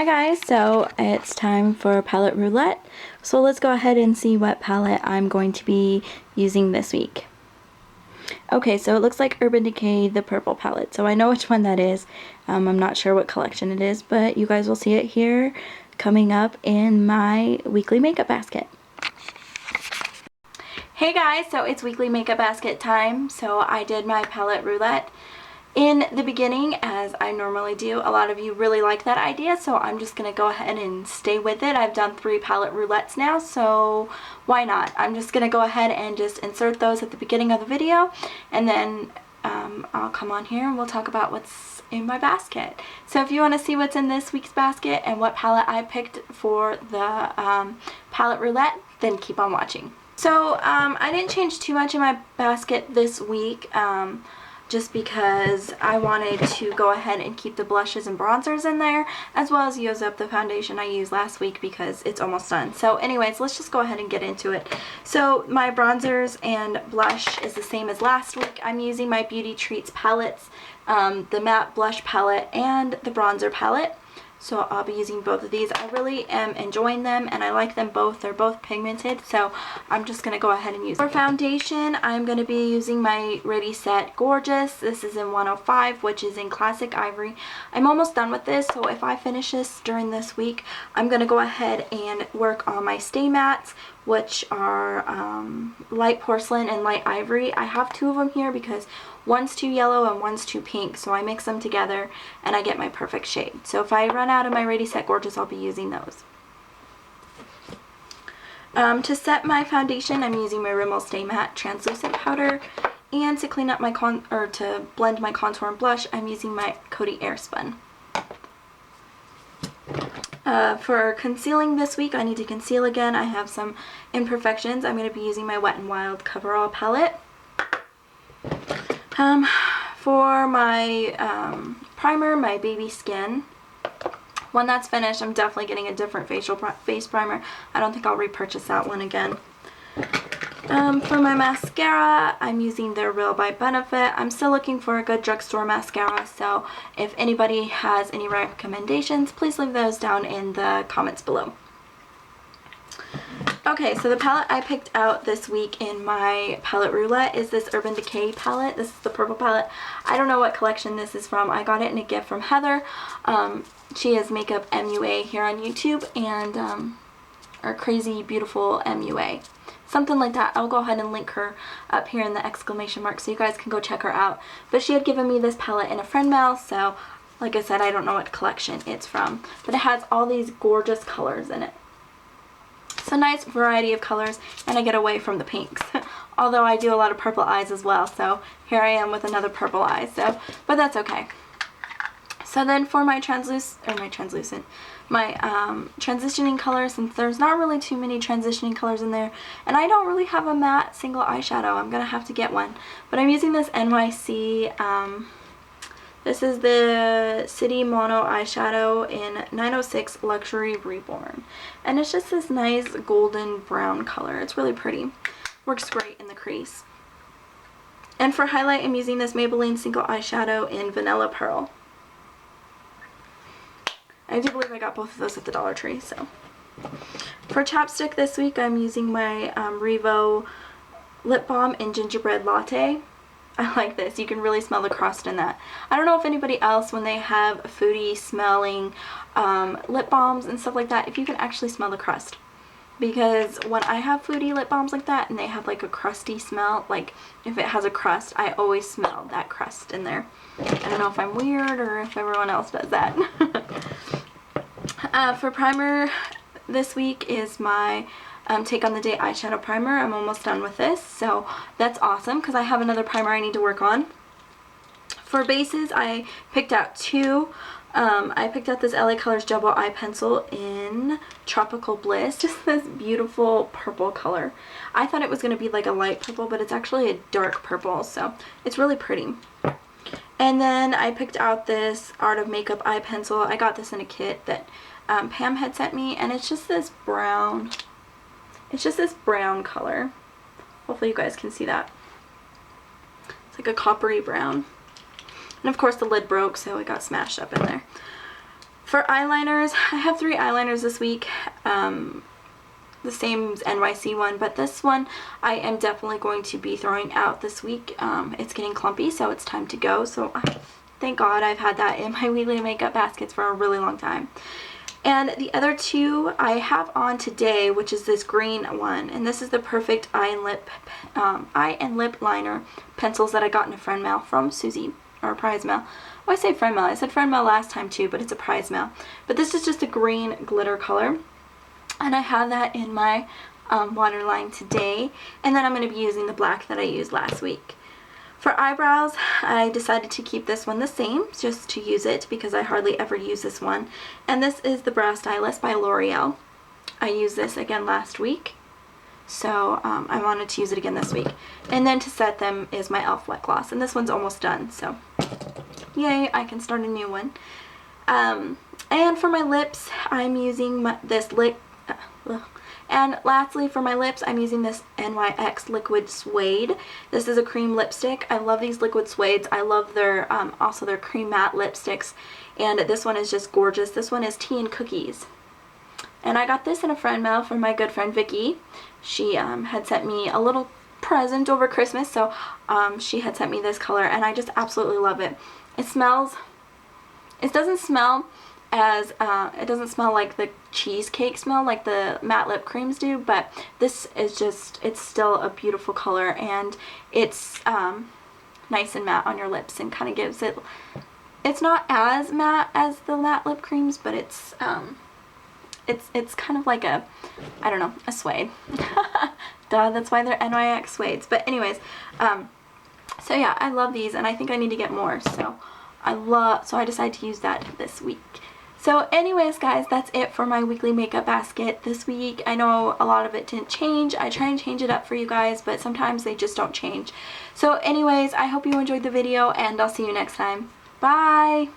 Hi guys, so it's time for palette roulette. So let's go ahead and see what palette I'm going to be using this week. Okay, so it looks like Urban Decay, the purple palette. So I know which one that is. I'm not sure what collection it is, but you guys will see it here coming up in my weekly makeup basket. Hey guys, so it's weekly makeup basket time. So I did my palette roulette in the beginning, as I normally do. A lot of you really like that idea, so I'm just going to go ahead and stay with it. I've done 3 palette roulettes now, so why not? I'm just going to go ahead and just insert those at the beginning of the video, and then I'll come on here and we'll talk about what's in my basket. So if you want to see what's in this week's basket and what palette I picked for the palette roulette, then keep on watching. So I didn't change too much in my basket this week. Just because I wanted to go ahead and keep the blushes and bronzers in there, as well as use up the foundation I used last week because it's almost done. So anyways, let's just go ahead and get into it. So my bronzers and blush is the same as last week. I'm using my Beauty Treats palettes, the matte blush palette and the bronzer palette. So I'll be using both of these. I really am enjoying them and I like them both. They're both pigmented, so I'm just going to go ahead and use them. For foundation, I'm going to be using my Ready Set Gorgeous. This is in 105, which is in Classic Ivory. I'm almost done with this, so if I finish this during this week, I'm going to go ahead and work on my Stay Mattes, which are light porcelain and light ivory. I have 2 of them here because one's too yellow and one's too pink, so I mix them together and I get my perfect shade. So if I run out of my Ready Set Gorgeous, I'll be using those. To set my foundation, I'm using my Rimmel Stay Matte translucent powder, and to clean up my to blend my contour and blush, I'm using my Coty Airspun. For concealing this week, I need to conceal again. I have some imperfections. I'm going to be using my Wet n Wild Coverall palette. For my primer, my Baby Skin. When that's finished, I'm definitely getting a different face primer. I don't think I'll repurchase that one again. For my mascara, I'm using the Real by Benefit. I'm still looking for a good drugstore mascara, so if anybody has any recommendations, please leave those down in the comments below. Okay, so the palette I picked out this week in my palette roulette is this Urban Decay palette. This is the purple palette. I don't know what collection this is from. I got it in a gift from Heather. She has Makeup MUA here on YouTube, and or Crazy Beautiful MUA. Something like that. I'll go ahead and link her up here in the exclamation mark so you guys can go check her out. But she had given me this palette in a friend mail, so like I said, I don't know what collection it's from. But it has all these gorgeous colors in it. It's a nice variety of colors, and I get away from the pinks. Although I do a lot of purple eyes as well, so here I am with another purple eye, so, but that's okay. So then for my transitioning color, since there's not really too many transitioning colors in there, and I don't really have a matte single eyeshadow, I'm going to have to get one. But I'm using this NYC, this is the City Mono eyeshadow in 906 Luxury Reborn. And it's just this nice golden brown color. It's really pretty. Works great in the crease. And for highlight, I'm using this Maybelline single eyeshadow in Vanilla Pearl. I do believe I got both of those at the Dollar Tree, so. For chapstick this week, I'm using my Revo Lip Balm in Gingerbread Latte. I like this. You can really smell the crust in that. I don't know if anybody else, when they have foodie smelling lip balms and stuff like that, if you can actually smell the crust. Because when I have foodie lip balms like that and they have like a crusty smell, like if it has a crust, I always smell that crust in there. I don't know if I'm weird or if everyone else does that. For primer this week is my Take on the Day eyeshadow primer. I'm almost done with this, so that's awesome because I have another primer I need to work on. For bases, I picked out 2. I picked out this LA Colors Jumbo Eye Pencil in Tropical Bliss. Just this beautiful purple color. I thought it was going to be like a light purple, but it's actually a dark purple, so it's really pretty. And then I picked out this Art of Makeup eye pencil. I got this in a kit that Pam had sent me, and it's just this brown. It's just this brown color. Hopefully you guys can see that. It's like a coppery brown. And of course the lid broke, so it got smashed up in there. For eyeliners, I have 3 eyeliners this week. The same NYC one, but this one I am definitely going to be throwing out this week. It's getting clumpy, so it's time to go. So thank God I've had that in my weekly makeup baskets for a really long time. And the other 2 I have on today, which is this green one, and this is the Perfect Eye and Lip Liner pencils that I got in a friend mail from Susie, or prize mail. Oh, I say friend mail. I said friend mail last time too, but it's a prize mail. But this is just a green glitter color. And I have that in my waterline today. And then I'm going to be using the black that I used last week. For eyebrows, I decided to keep this one the same, just to use it, because I hardly ever use this one. And this is the Brow Stylist by L'Oreal. I used this again last week, so I wanted to use it again this week. And then to set them is my e.l.f. wet gloss. And this one's almost done, so yay, I can start a new one. And for my lips, I'm using this and lastly, for my lips, I'm using this NYX Liquid Suede. This is a cream lipstick. I love these liquid suedes. I love their also their cream matte lipsticks. And this one is just gorgeous. This one is Tea and Cookies. And I got this in a friend mail from my good friend Vicky. She had sent me a little present over Christmas, so she had sent me this color, and I just absolutely love it. It doesn't smell like the cheesecake smell like the matte lip creams do, but this is just, it's still a beautiful color, and it's nice and matte on your lips and kind of gives it, it's not as matte as the matte lip creams, but it's kind of like a, I don't know, a suede. Duh, that's why they're NYX suedes. But anyways, so yeah, I love these, and I think I need to get more, so I decided to use that this week. So anyways, guys, that's it for my weekly makeup basket this week. I know a lot of it didn't change. I try and change it up for you guys, but sometimes they just don't change. So anyways, I hope you enjoyed the video, and I'll see you next time. Bye!